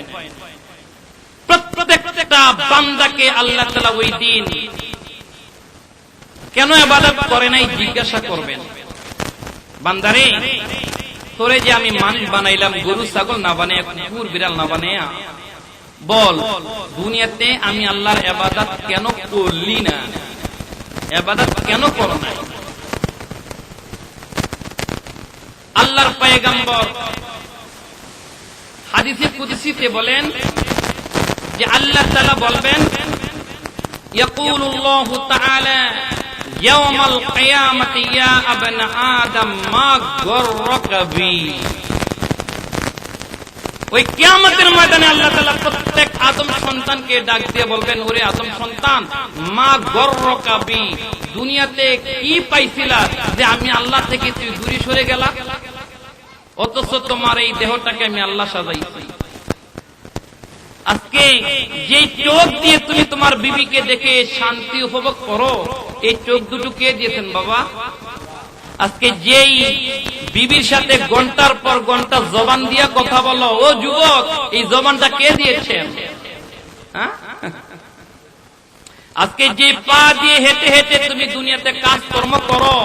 প্রত্যেকটা বান্দাকে আল্লাহ তাআলা ওই দিন কেন ইবাদত করে নাই জিজ্ঞাসা করবেন। বান্দারে, তোরে যে আমি মানুষ বানাইলাম, গরু ছাগল না বানাইয়া, কুকুর বিড়াল না বানাইয়া, বল দুনিয়াতে আমি আল্লাহর ইবাদত কেন করলি না? ইবাদত কেন করো না? আল্লাহর পয়গম্বর হাদিসে কুদসিতে বলেন যে আল্লাহ তাআলা বলবেন, ইয়াকুলুল্লাহু তাআলা ইয়াওমাল কিয়ামাতি ইয়া ইবনা আদম মা গররাকা বি। ওই কিয়ামতের ময়দানে আল্লাহ তাআলা প্রত্যেক আদম সন্তানকে ডাক দিয়ে বলবেন, ওরে আদম সন্তান, মা গর্রকা বি, দুনিয়াতে কি পাইছিলা যে আমি আল্লাহ থেকে তুই দূরে সরে গেলা, অথচ তোমার এই দেহটাকে আমি আল্লাহ সাজাইছি। আজকে যে চোখ দিয়ে তুমি তোমার বিবিকে দেখে শান্তি উপভোগ করো, এই চোখ দুটো কে দিয়েছেন বাবা? আজকে যেই বিবির সাথে ঘন্টার পর ঘন্টা জবান দিয়া কথা বলো, ও যুবক, এই জবানটা কে দিয়েছেন? আজকে যে পা দিয়ে হেঁটে হেঁটে তুমি দুনিয়াতে কাজকর্ম করো,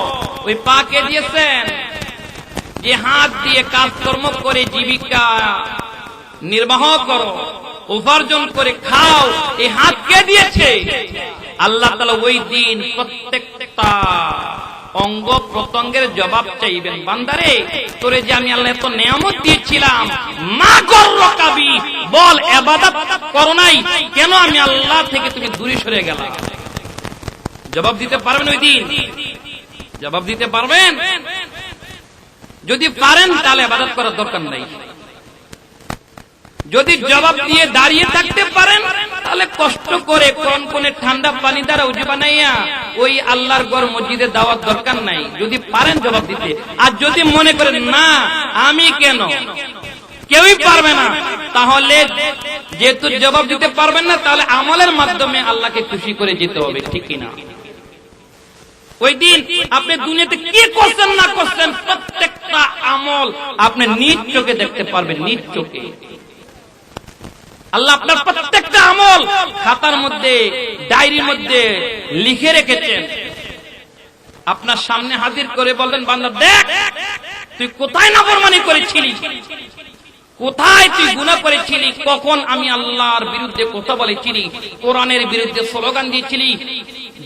ওই পা কে দিয়েছেন? যে হাত দিয়ে কাজকর্ম করে জীবিকা নির্বাহ করো, উপার্জন করে খাও, এই হাত কে দিয়েছে? আল্লাহ তাআলা ওই দিন প্রত্যেকটা অঙ্গ প্রত্যঙ্গের জবাব চাইবেন, বান্দারে তোরে যে আমি আল্লাহ এত নিয়ামত দিয়েছিলাম, মা গর্রকা বি, বল ইবাদত করো নাই কেন, আমি আল্লাহ থেকে তুমি দূরে সরে গেলা? জবাব দিতে পারবেন ওই দিন? জবাব দিতে পারবেন? যদি পারেন তাহলে ইবাদত করার দরকার নাই। যদি জবাব দিয়ে দাঁড়িয়ে থাকতে পারেন তাহলে কষ্ট করে কোন ঠান্ডা পানি দ্বারা উজু বানাইয়া ওই আল্লাহর ঘর মসজিদে দাওয়াত দরকার নাই, যদি পারেন জবাব দিতে। আর যদি মনে করেন না আমি কেন, কেউই পারবে না, তাহলে যেহেতু জবাব দিতে পারবেন না, তাহলে আমলের মাধ্যমে আল্লাহকে খুশি করে যেতে হবে, ঠিক কিনা? ওই দিন আপনি দুনিয়াতে কি করছেন না করছেন, প্রত্যেকটা আমল আপনি নিজ চোখে দেখতে পারবেন, নিজ চোখে। আল্লাহ আপনার প্রত্যেকটা আমল খাতার মধ্যে, ডায়েরির মধ্যে লিখে রেখেছেন। আপনার সামনে হাজির করে বলবেন, বান্দা দেখ তুই কোথায় নাফরমানি করেছিলি, কোথায় তুই গুনাহ করেছিলি, কখন আমি আল্লাহর বিরুদ্ধে কথা বলেছিলি, কোরআনের বিরুদ্ধে স্লোগান দিয়েছিলি।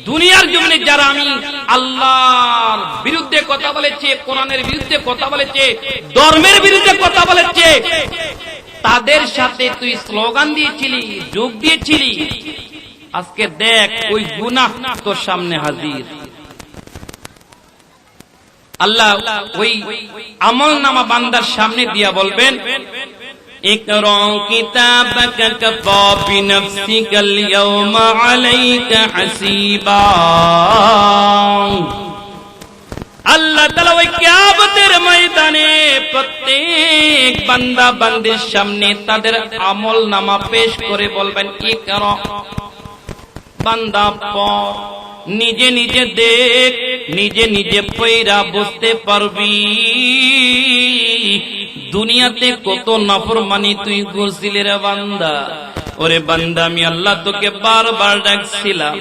দুনিয়ার জমিনে যারা আমি আল্লাহর বিরুদ্ধে কথা বলেছে, কোরআনের বিরুদ্ধে কথা বলেছে, ধর্মের বিরুদ্ধে কথা বলেছে, তাদের সাথে তুই স্লোগান দিয়েছিলি, যোগ দিয়েছিলি। আজকে দেখ ওই গুনাহ তোর সামনে হাজির। আল্লাহ ওই আমলনামা বান্দার সামনে দিয়া বলবেন, ইকরা কিতাবাকা কাফা বিনাফসিকাল ইয়াওমা আলাইকা হাসিবা। আল্লাহ তাআলা ওই কিয়ামতের ময়দানে প্রত্যেক বান্দা বান্দির সামনে তাদের আমলনামা পেশ করে বলবেন, ইকরা, বান্দা পড়, নিজে নিজে দেখ, নিজে নিজে পয়রা বুঝতে পারবি দুনিয়াতে কত নাফরমানি তুই করছিলি রে বান্দা। ওরে বান্দা, আমি আল্লাহ তোকে বারবার ডাকছিলাম,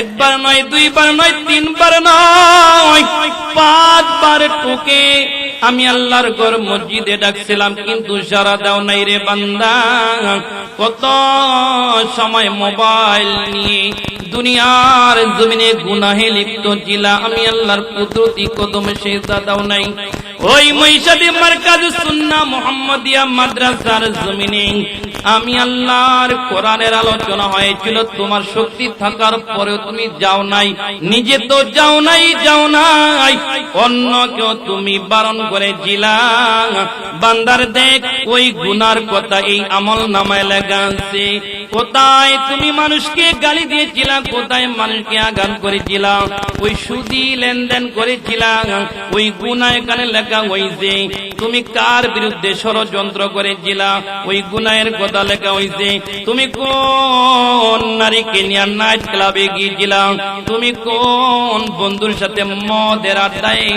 একবার নয়, দুইবার নয়, তিনবার নয়, 5 বার তোকে আমি আল্লাহর ঘর মসজিদে ডাকছিলাম, কিন্তু সাড়া দাও নাই রে বান্দা। কত সময় মোবাইল নিয়ে দুনিয়ার জমিনে গুনাহে লিপ্ত ছিলা, আমি আল্লাহর কুদরতি কদমে সিজদা দাও নাই। ওই মহিষাদী মারকাজ সুন্নাহ মুহাম্মাদিয়া মাদ্রাসার জমিনে আমি আল্লাহর কোরআনের আলোচনা হয়েছিল, তোমার শক্তি থাকার পরেও তুমি যাও নাই, নিজে তো যাও নাই, অন্যকেও তুমি বারণ করেছিলা। বান্দার দেখ ওই গুনার কথা এই আমল নামায় লেখা আছে। কোথায় তুমি মানুষকে গালি দিয়েছিলা, কোথায় মানুষকে আঘাত করেছিলা, ওই সুদি লেনদেন করেছিলা, ওই গুনাহ এখানে লেখা হয়েছে। তুমি কার বিরুদ্ধে ষড়যন্ত্র করেছিলা, ওই গুনাহের কথা লেখা হয়েছে। তুমি কোন নারীকে নিয়ে নাইট ক্লাবে গিয়েছিলা, তুমি কোন বন্ধুর সাথে মদের আড্ডায়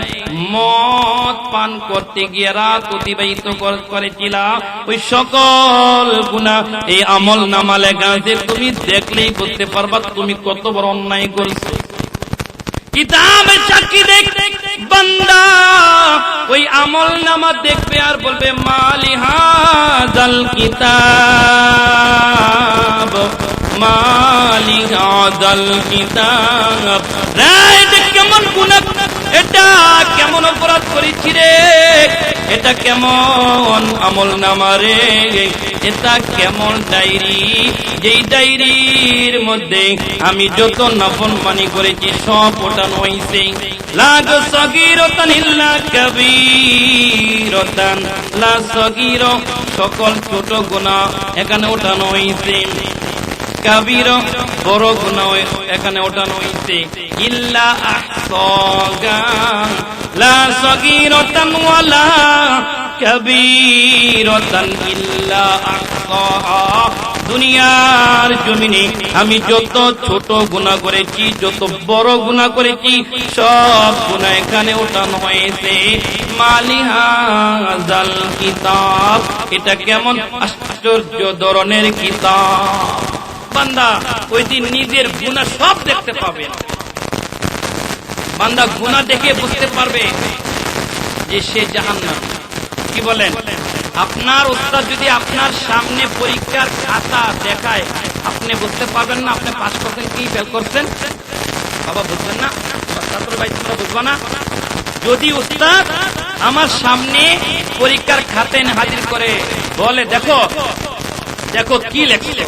মদ পান করতে গিয়ে রাত অতিবাহিত করেছিলা, ওই সকল গুনাহ এই আমল নামা লেখা আছে। তুমি দেখলেই বুঝতে পারবা তুমি কত বড় অন্যায় করছো। কিতাবে সাক্ষী দেখ বান্দা, ওই আমল নামা দেখবে আর বলবে, মালি হাযাল কিতাব, মালি হাযাল কিতাব। এটা কেমন গুনাহ, এটা কেমন অপরাধ করেছি রে, এটা কেমন আমল নামা রে, এটা কেমন ডায়েরি, যেই ডায়েরির মধ্যে আমি যত নাফরমানি করেছি সব ওঠানো হইছে। লা সগীরাতান ইল্লা কাবীরাতান, লা সগীরা সকল ছোট গুনাহ এখানে ওঠানো হইছে, কাবীরা বড় গুনাহ এখানে ওঠানো হইছে। ইল্লা আহসাগা, লা সগীরাতান ওয়ালা কাবীরাতান ইল্লা আহসাহা। দুনিয়ার জমিনে আমি যত ছোট গুনাহ করেছি, যত বড় গুনাহ করেছি, সব গুনাহ এখানে ওঠানো হয়েছে। মালিহাজাল কিতাব, এটা কেমন আশ্চর্য ধরনের কিতাব। বান্দা ওই দিন নিজের গুনাহ সব দেখতে পাবে। বান্দা গুনাহ দেখে বুঝতে পারবে যে সে জাহান্নামী। কি বলেন? আপনার উস্তাদ যদি আপনার সামনে পরীক্ষার খাতা দেখায়, আপনি বুঝতে পারবেন না আপনি পাস করছেন কি ফেল করছেন? বাবা বুঝবেন না? ছাত্র ভাই তোমরা বুঝবা না? যদি উস্তাদ আমার সামনে পরীক্ষার খাতা হাজির করে বলে দেখো দেখো কি লেখছো,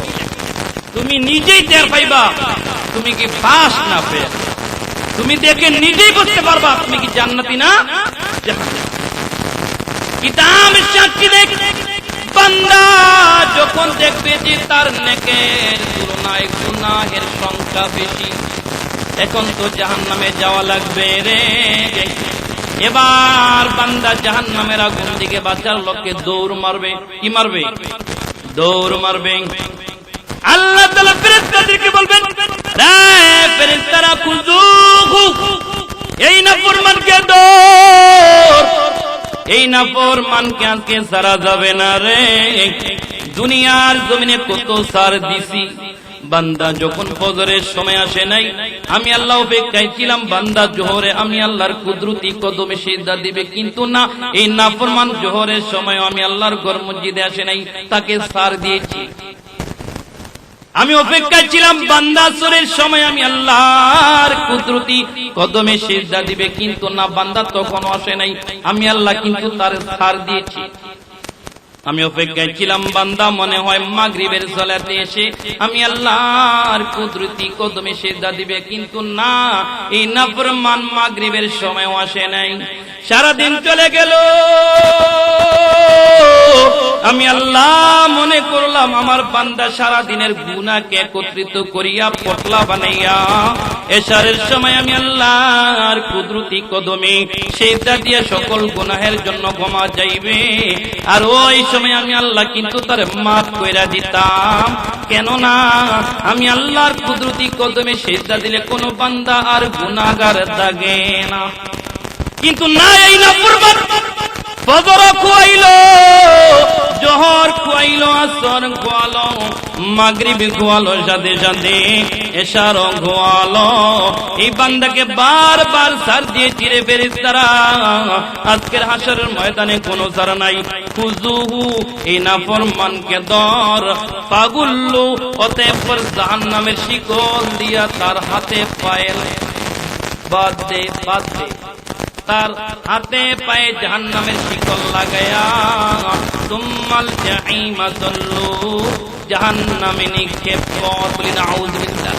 তুমি নিজেই টের পাইবা তুমি কি পাস না ফেল। তুমি দেখে নিজেই বুঝতে পারবা তুমি কি জান্নাতি না জাহান্নামী। কিতাব সাক্ষী দেখ, বান্দা যখন দেখবে যে তার নেকের তুলনায় গুনাহের সংখ্যা বেশি, এখন তো জাহান্নামে যাওয়া লাগবে রে। এবার বান্দা জাহান্নামের আগুন দিকে বাঁচার লক্ষ্যে দৌড় মারবে। কি মারবে? দৌড় মারবে। আল্লাহ তাআলা ফেরেশতাদেরকে বলবেন, রে ফেরেশতারা খুযুহু, এই নাফরমানকে ধর, এই নাফরমানকে আজকে ছাড়া যাবে না রে। দুনিয়ার জমিনে কত ছাড় দিছি, বান্দা যখন ফজরের সময় আসে নাই আমি আল্লাহ অপেক্ষায় ছিলাম বান্দা জোহরে আমি আল্লাহর কুদরতি কদমে সিজদা দিবে, কিন্তু না, এই নাফরমান জোহরের সময় আমি আল্লাহর ঘর মসজিদে আসে নাই, তাকে ছাড় দিয়েছি। আমি অপেক্ষায় ছিলাম বান্দা আসরের সময় আমি আল্লাহর কুদরতি কদমে সিজদা দিবে, কিন্তু না, বান্দা তখনও আসে নাই, আমি আল্লাহ কিন্তু তার ছাড় দিয়েছি। আমি অপেক্ষায় ছিলাম বান্দা মনে হয় মাগরিবের সালাতে এসে আমি আল্লাহর কুদরতি কদমে সিজদা দিবে, কিন্তু না, এই নাফরমান মাগরিবের সময়ও আসে নাই। সারাদিন চলে গেল, আমি আল্লাহ মনে করলাম আমার বান্দা সারা দিনের গুনাহকে একত্রিত করিয়া পটলা বানাইয়া এশারের সময় আমি আল্লাহর কুদরতি কদমে সিজদা দিয়ে সকল গুনাহের জন্য ক্ষমা চাইবে, আর ওই সময় আমি আল্লাহ কিন্তু তার মাফ কইরা দিতাম। কেননা আমি আল্লাহর কুদরতি কদমে সিজদা দিলে কোনো বান্দা আর গুনাহগার থাকে না। কিন্তু না, এই নাফরমান ফজর খুয়াইলো, জোহর খুয়াইলো, আসর খুয়ালো, মাগরিব খুয়ালো, সাথে সাথে এশার খুয়ালো। এই বান্দাকে বারবার ছাড় দিয়ে চিরে ফেরেশতারা আজকের হাসরের ময়দানে কোনো ছাড় নাই। খুযুহু, এই নাফরমানকে ধর, পাগুল্লু, অতঃপর জাহান্নামের শিকল দিয়া তার হাতে পায়ে বাঁধে, তার হাতে পায়ে জাহান্নামের শিকল লাগায়া তুম্মাল জাহিমা সাল্লু, জাহান্নামে নিক্ষেপ কর। বলি নাউযুবিল্লাহ।